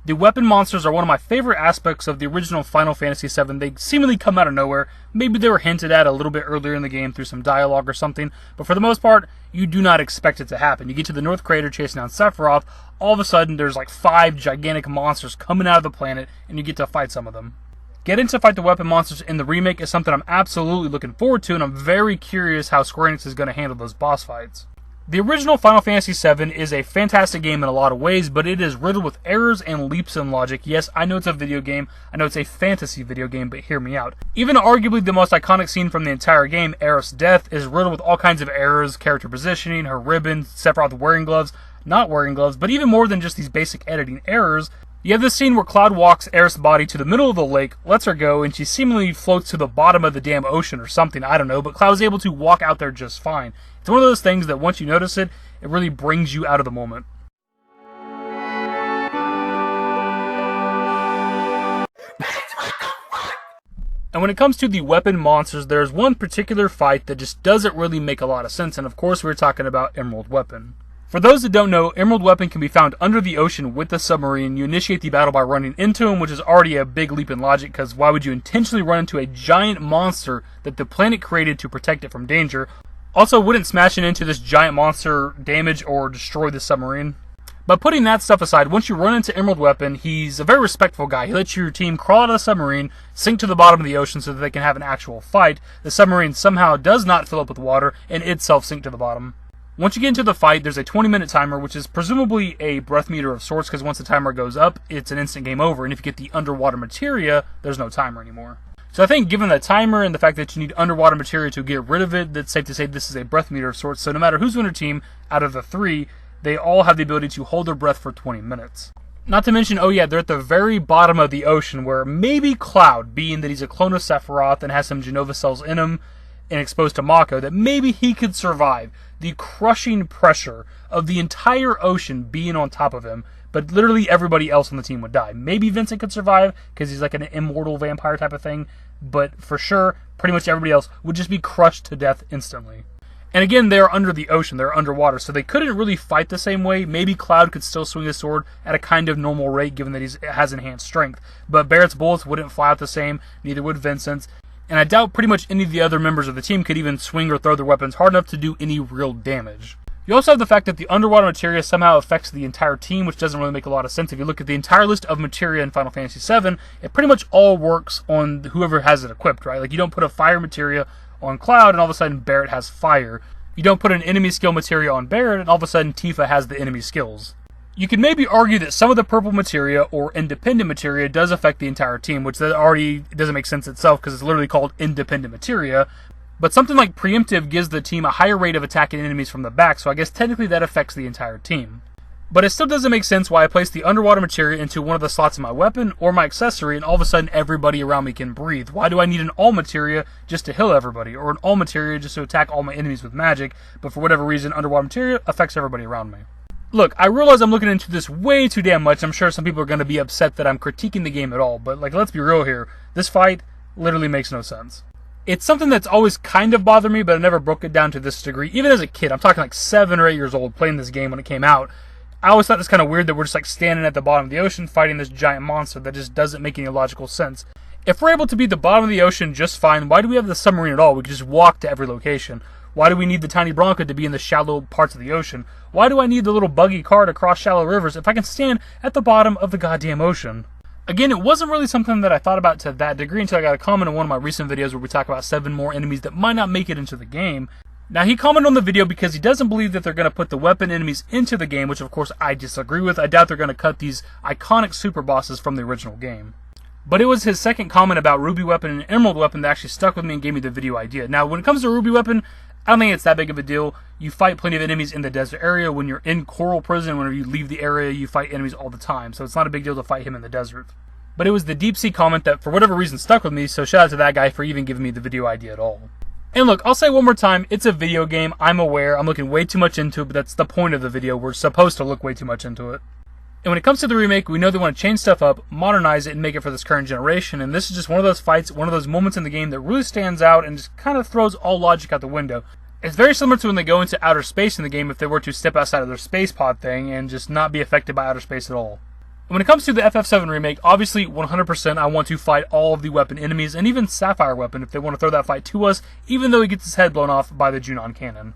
The weapon monsters are one of my favorite aspects of the original Final Fantasy VII. They seemingly come out of nowhere. Maybe they were hinted at a little bit earlier in the game through some dialogue or something, but for the most part, you do not expect it to happen. You get to the North Crater chasing down Sephiroth, all of a sudden there's like 5 gigantic monsters coming out of the planet, and you get to fight some of them. Getting to fight the weapon monsters in the remake is something I'm absolutely looking forward to, and I'm very curious how Square Enix is going to handle those boss fights. The original Final Fantasy VII is a fantastic game in a lot of ways, but it is riddled with errors and leaps in logic. Yes, I know it's a video game, I know it's a fantasy video game, but hear me out. Even arguably the most iconic scene from the entire game, Aerith's death, is riddled with all kinds of errors, character positioning, her ribbon, Sephiroth wearing gloves, not wearing gloves, but even more than just these basic editing errors. You have this scene where Cloud walks Aerith's body to the middle of the lake, lets her go, and she seemingly floats to the bottom of the damn ocean or something, I don't know, but Cloud is able to walk out there just fine. It's one of those things that once you notice it, it really brings you out of the moment. And when it comes to the weapon monsters, there's one particular fight that just doesn't really make a lot of sense, and of course we're talking about Emerald Weapon. For those that don't know, Emerald Weapon can be found under the ocean with the submarine. You initiate the battle by running into him, which is already a big leap in logic, because why would you intentionally run into a giant monster that the planet created to protect it from danger? Also, wouldn't smashing into this giant monster damage or destroy the submarine? But putting that stuff aside, once you run into Emerald Weapon, he's a very respectful guy. He lets your team crawl out of the submarine, sink to the bottom of the ocean so that they can have an actual fight. The submarine somehow does not fill up with water, and itself sink to the bottom. Once you get into the fight, there's a 20-minute timer, which is presumably a breath meter of sorts, because once the timer goes up, it's an instant game over, and if you get the underwater materia, there's no timer anymore. So I think given the timer and the fact that you need underwater materia to get rid of it, that's safe to say this is a breath meter of sorts, so no matter who's on your team, out of the 3, they all have the ability to hold their breath for 20 minutes. Not to mention, oh yeah, they're at the very bottom of the ocean, where maybe Cloud, being that he's a clone of Sephiroth and has some Genova cells in him, and exposed to Mako, that maybe he could survive the crushing pressure of the entire ocean being on top of him, but literally everybody else on the team would die. Maybe Vincent could survive, because he's like an immortal vampire type of thing, but for sure, pretty much everybody else would just be crushed to death instantly. And again, they're under the ocean, they're underwater, so they couldn't really fight the same way. Maybe Cloud could still swing his sword at a kind of normal rate, given that he has enhanced strength, but Barrett's bullets wouldn't fly out the same, neither would Vincent's. And I doubt pretty much any of the other members of the team could even swing or throw their weapons hard enough to do any real damage. You also have the fact that the underwater materia somehow affects the entire team, which doesn't really make a lot of sense. If you look at the entire list of materia in Final Fantasy VII, it pretty much all works on whoever has it equipped, right? Like, you don't put a fire materia on Cloud and all of a sudden Barrett has fire. You don't put an enemy skill materia on Barrett and all of a sudden Tifa has the enemy skills. You could maybe argue that some of the purple materia or independent materia does affect the entire team, which that already doesn't make sense itself because it's literally called independent materia. But something like preemptive gives the team a higher rate of attacking enemies from the back, so I guess technically that affects the entire team. But it still doesn't make sense why I place the underwater materia into one of the slots of my weapon or my accessory and all of a sudden everybody around me can breathe. Why do I need an all materia just to heal everybody, or an all materia just to attack all my enemies with magic, but for whatever reason underwater materia affects everybody around me? Look, I realize I'm looking into this way too damn much. I'm sure some people are going to be upset that I'm critiquing the game at all, but like, let's be real here. This fight literally makes no sense. It's something that's always kind of bothered me, but I never broke it down to this degree. Even as a kid, I'm talking like 7 or 8 years old playing this game when it came out. I always thought it was kind of weird that we're just like standing at the bottom of the ocean fighting this giant monster that just doesn't make any logical sense. If we're able to beat the bottom of the ocean just fine, why do we have the submarine at all? We could just walk to every location. Why do we need the tiny Bronco to be in the shallow parts of the ocean? Why do I need the little buggy car to cross shallow rivers if I can stand at the bottom of the goddamn ocean? Again, it wasn't really something that I thought about to that degree until I got a comment on one of my recent videos where we talk about 7 more enemies that might not make it into the game. Now, he commented on the video because he doesn't believe that they're going to put the weapon enemies into the game, which of course I disagree with. I doubt they're going to cut these iconic super bosses from the original game. But it was his second comment about Ruby Weapon and Emerald Weapon that actually stuck with me and gave me the video idea. Now, when it comes to Ruby Weapon, I don't think it's that big of a deal. You fight plenty of enemies in the desert area. When you're in Coral Prison, whenever you leave the area, you fight enemies all the time. So it's not a big deal to fight him in the desert. But it was the Deep Sea comment that for whatever reason stuck with me, so shout out to that guy for even giving me the video idea at all. And look, I'll say one more time, it's a video game. I'm aware, I'm looking way too much into it, but that's the point of the video. We're supposed to look way too much into it. And when it comes to the remake, we know they want to change stuff up, modernize it, and make it for this current generation. And this is just one of those fights, one of those moments in the game that really stands out and just kind of throws all logic out the window. It's very similar to when they go into outer space in the game if they were to step outside of their space pod thing and just not be affected by outer space at all. And when it comes to the FF7 Remake, obviously 100% I want to fight all of the weapon enemies, and even Sapphire Weapon if they want to throw that fight to us, even though he gets his head blown off by the Junon cannon.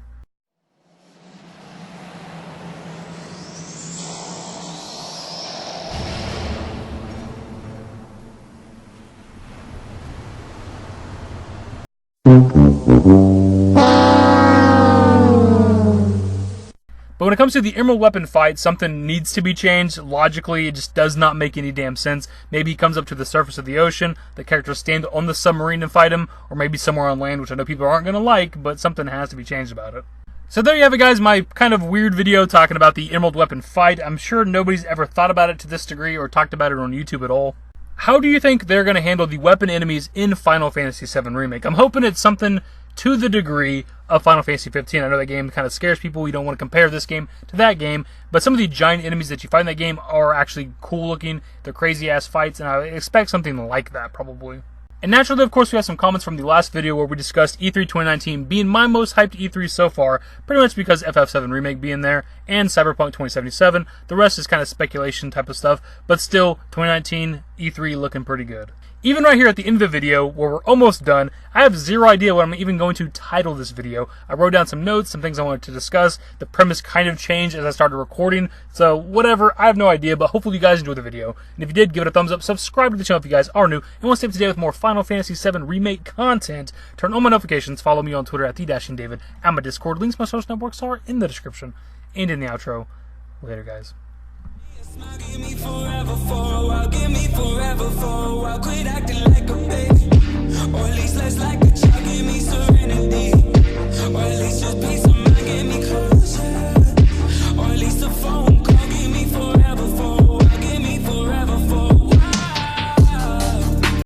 But when it comes to the Emerald Weapon fight, something needs to be changed. Logically, it just does not make any damn sense. Maybe he comes up to the surface of the ocean, the characters stand on the submarine and fight him, or maybe somewhere on land, which I know people aren't going to like, but something has to be changed about it. So there you have it, guys, my kind of weird video talking about the Emerald Weapon fight. I'm sure nobody's ever thought about it to this degree or talked about it on YouTube at all. How do you think they're going to handle the weapon enemies in Final Fantasy VII Remake? I'm hoping it's something to the degree of Final Fantasy 15. I know that game kind of scares people. You don't want to compare this game to that game, but some of the giant enemies that you fight in that game are actually cool looking. They're crazy ass fights, and I expect something like that probably. And naturally, of course, we have some comments from the last video where we discussed E3 2019 being my most hyped E3 so far, pretty much because FF7 Remake being there and Cyberpunk 2077. The rest is kind of speculation type of stuff, but still, 2019 E3 looking pretty good. Even right here at the end of the video, where we're almost done, I have zero idea what I'm even going to title this video. I wrote down some notes, some things I wanted to discuss. The premise kind of changed as I started recording, so whatever, I have no idea, but hopefully you guys enjoyed the video. And if you did, give it a thumbs up, subscribe to the channel if you guys are new, and want to stay up to date with more Final Fantasy VII Remake content. Turn on my notifications, follow me on Twitter at @the-david, and my Discord. Links to my social networks are in the description and in the outro. Later, guys. Give me forever for a while, give me forever for a while. Quit acting like a baby, or at least less like